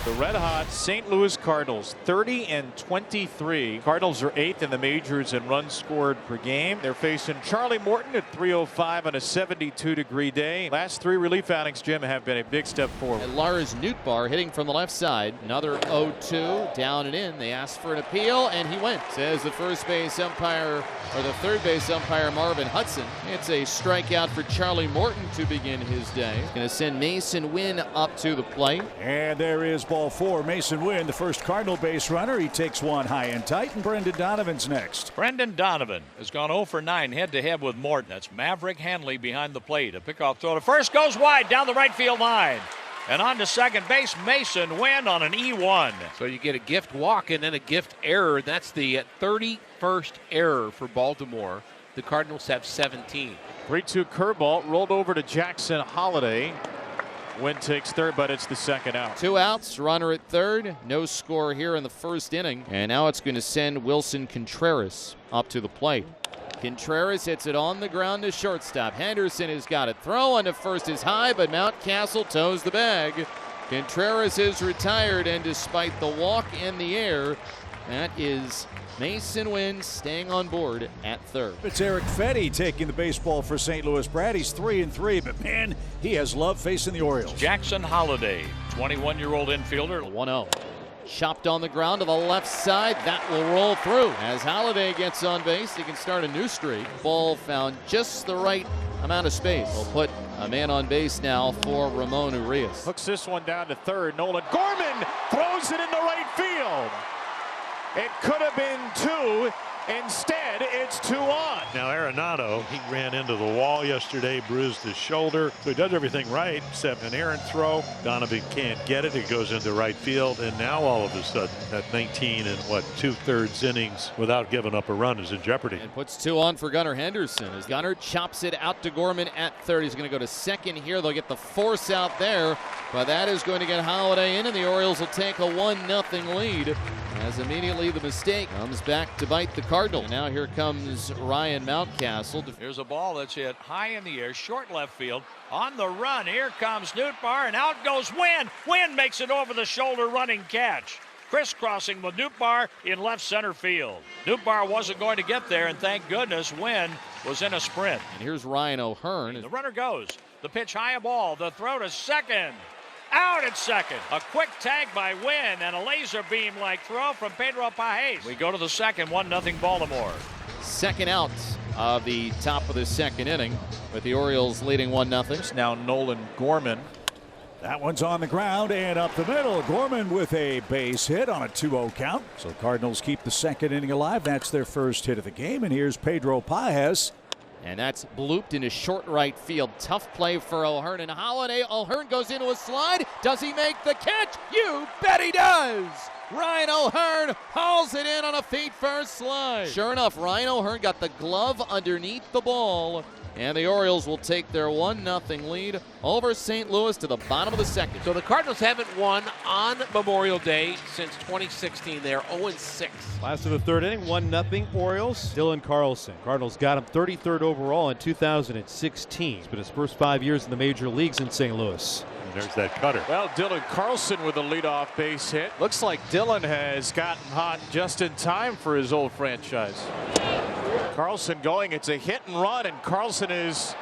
The red-hot St. Louis Cardinals, 30-23. Cardinals are 8th in the majors in runs scored per game. They're facing Charlie Morton at 305 on a 72-degree day. Last 3 relief outings, Jim, have been a big step forward. And Lars Nootbaar hitting from the left side. Another 0-2, down and in. They asked for an appeal, and he went. Says the first base umpire, or the third base umpire, Marvin Hudson. It's a strikeout for Charlie Morton to begin his day. Going to send Mason Wynn up to the plate. And there is ball 4. Mason Wynn, the first Cardinal base runner. He takes one high and tight, and Brendan Donovan's next. Brendan Donovan has gone 0 for 9 head-to-head with Morton. That's Maverick Hanley behind the plate. A pickoff throw to first goes wide down the right field line. And on to second base, Mason Wynn on an E1. So you get a gift walk and then a gift error. That's the 31st error for Baltimore. The Cardinals have 17. 3-2 curveball rolled over to Jackson Holliday. Wynn takes third, but it's the second out. 2 outs, runner at third. No score here in the first inning. And now it's going to send Wilson Contreras up to the plate. Contreras hits it on the ground to shortstop. Henderson has got it. Throw on to first is high, but Mountcastle toes the bag. Contreras is retired, and despite the walk in the air, that is Mason Wynn staying on board at third. It's Eric Fetty taking the baseball for St. Louis. Brad, he's 3-3, but man, he has love facing the Orioles. Jackson Holliday, 21-year-old infielder. 1-0. Chopped on the ground to the left side. That will roll through. As Holliday gets on base, he can start a new streak. Ball found just the right amount of space. We'll put a man on base now for Ramon Urias. Hooks this one down to third. Nolan Gorman throws it into right field. It could have been 2. Instead, it's 2 on. Now Arenado, he ran into the wall yesterday, bruised his shoulder. So he does everything right, except an errant throw. Donovan can't get it. It goes into right field. And now all of a sudden, that 19 and 2/3 innings without giving up a run is in jeopardy. And puts 2 on for Gunnar Henderson as Gunnar chops it out to Gorman at third. He's going to go to second here. They'll get the force out there, but that is going to get Holliday in, and the Orioles will take a 1-0 lead. As immediately the mistake comes back to bite the Cardinal. And now here comes Ryan Mountcastle. Here's a ball that's hit high in the air, short left field. On the run, here comes Nootbaar, and out goes Wynn. Wynn makes it over the shoulder running catch. Crisscrossing with Nootbaar in left center field. Nootbaar wasn't going to get there, and thank goodness Wynn was in a sprint. And here's Ryan O'Hearn. The runner goes. The pitch high a ball. The throw to second. Out at second. A quick tag by Wynn and a laser beam-like throw from Pedro Pagés. We go to the second, 1-0 Baltimore. Second out of the top of the second inning with the Orioles leading 1-0. Now Nolan Gorman. That one's on the ground and up the middle. Gorman with a base hit on a 2-0 count. So Cardinals keep the second inning alive. That's their first hit of the game. And here's Pedro Pagés. And that's blooped into short right field. Tough play for O'Hearn and Holliday. O'Hearn goes into a slide. Does he make the catch? You bet he does! Ryan O'Hearn hauls it in on a feet-first slide. Sure enough, Ryan O'Hearn got the glove underneath the ball. And the Orioles will take their 1-0 lead over St. Louis to the bottom of the second. So the Cardinals haven't won on Memorial Day since 2016. They're 0-6. Last of the third inning, 1-0 Orioles. Dylan Carlson. Cardinals got him 33rd overall in 2016. It's been his first 5 years in the major leagues in St. Louis. And there's that cutter. Well, Dylan Carlson with a leadoff base hit. Looks like Dylan has gotten hot just in time for his old franchise. Carlson going, it's a hit and run, and Carlson is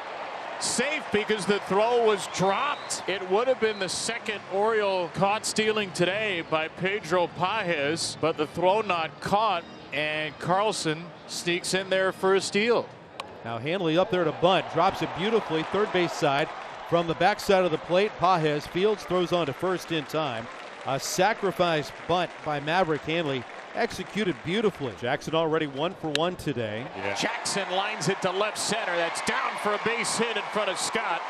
safe because the throw was dropped. It would have been the second Oriole caught stealing today by Pedro Pagés, but the throw not caught, and Carlson sneaks in there for a steal. Now Hanley up there to bunt, drops it beautifully, third base side. From the backside of the plate, Pagés fields, throws on to first in time. A sacrifice bunt by Maverick Hanley. Executed beautifully. Jackson already 1 for 1 today. Yeah. Jackson lines it to left center. That's down for a base hit in front of Scott.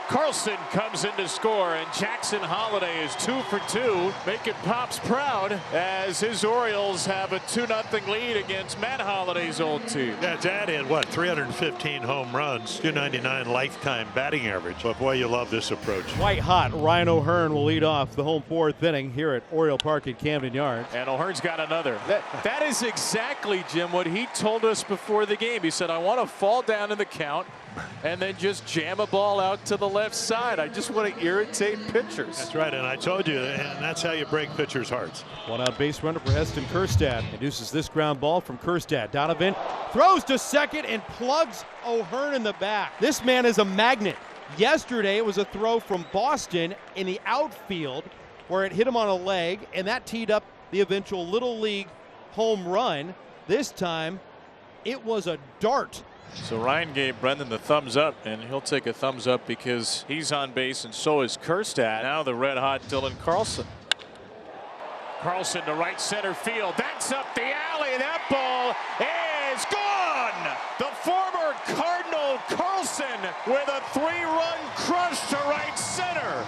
Carlson comes in to score, and Jackson Holliday is 2 for 2, making Pops proud as his Orioles have a 2-0 lead against Matt Holliday's old team. Yeah, it's added, 315 home runs, 299 lifetime batting average. But boy, you love this approach. White hot. Ryan O'Hearn will lead off the home fourth inning here at Oriole Park at Camden Yards. And O'Hearn's got another. That is exactly, Jim, what he told us before the game. He said, I want to fall down in the count and then just jam a ball out to the left side. I just want to irritate pitchers. That's right, and I told you, and that's how you break pitchers' hearts. One out base runner for Heston Kjerstad. Induces this ground ball from Kjerstad. Donovan throws to second and plugs O'Hearn in the back. This man is a magnet. Yesterday it was a throw from Boston in the outfield where it hit him on a leg, and that teed up the eventual Little League home run. This time it was a dart. So Ryan gave Brendan the thumbs up, and he'll take a thumbs up because he's on base and so is Kjerstad. Now the red hot Dylan Carlson. Carlson to right center field. That's up the alley. That ball is gone. The former Cardinal Carlson with a 3-run crush to right center.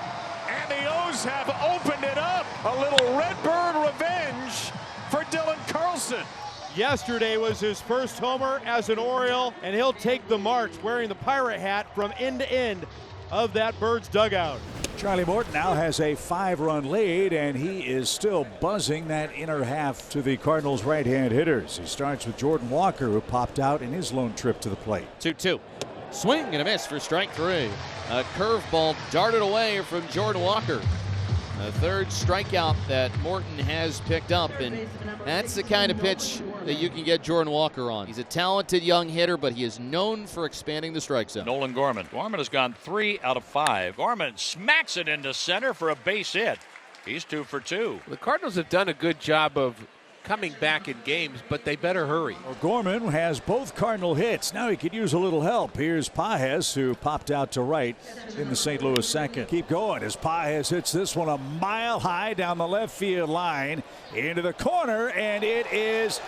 And the O's have opened it up. A little Redbird revenge for Dylan Carlson. Yesterday was his first homer as an Oriole, and he'll take the march wearing the pirate hat from end to end of that Birds dugout. Charlie Morton now has a 5-run lead, and he is still buzzing that inner half to the Cardinals' right-hand hitters. He starts with Jordan Walker, who popped out in his lone trip to the plate. 2-2. Swing and a miss for strike 3. A curveball darted away from Jordan Walker. The third strikeout that Morton has picked up, and that's the kind of pitch that you can get Jordan Walker on. He's a talented young hitter, but he is known for expanding the strike zone. Nolan Gorman. Gorman has gone 3 out of 5. Gorman smacks it into center for a base hit. He's 2 for 2. The Cardinals have done a good job of coming back in games, but they better hurry. Well, Gorman has both Cardinal hits. Now he could use a little help. Here's Pagés, who popped out to right in the St. Louis second. Keep going as Pagés hits this one a mile high down the left field line into the corner, and it is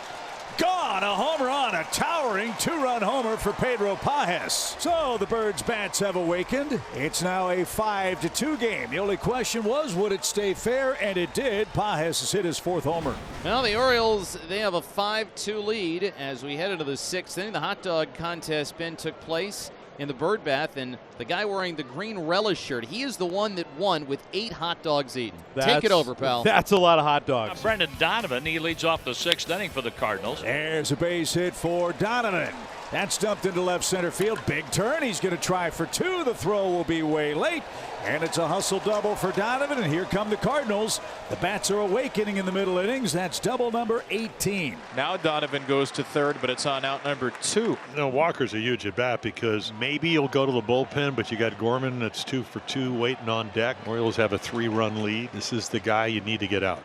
gone. A home run, a towering 2-run homer for Pedro Pagés. So the Birds' bats have awakened. It's now a 5-2 game. The only question was, would it stay fair? And it did. Pagés has hit his 4th homer. Well, the Orioles, they have a 5-2 lead as we head into the 6th inning. The hot dog contest, Ben, took place in the bird bath, and the guy wearing the green relish shirt, he is the one that won with 8 hot dogs eaten. Take it over, pal. That's a lot of hot dogs. Brendan Donovan, he leads off the 6th inning for the Cardinals. There's a base hit for Donovan. That's dumped into left center field. Big turn. He's going to try for 2. The throw will be way late. And it's a hustle double for Donovan. And here come the Cardinals. The bats are awakening in the middle innings. That's double number 18. Now Donovan goes to third, but it's on out number 2. You know, Walker's a huge at bat because maybe he'll go to the bullpen, but you got Gorman that's 2 for 2 waiting on deck. Orioles have a 3-run lead. This is the guy you need to get out.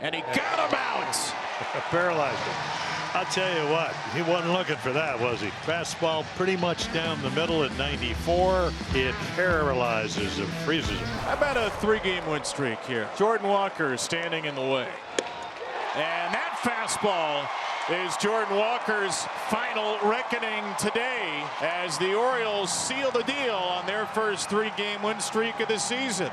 And he got him out. Paralyzed him. I'll tell you what, he wasn't looking for that, was he? Fastball pretty much down the middle at 94. It paralyzes him, freezes him. How about a 3-game win streak here? Jordan Walker is standing in the way. And that fastball is Jordan Walker's final reckoning today as the Orioles seal the deal on their first 3-game win streak of the season.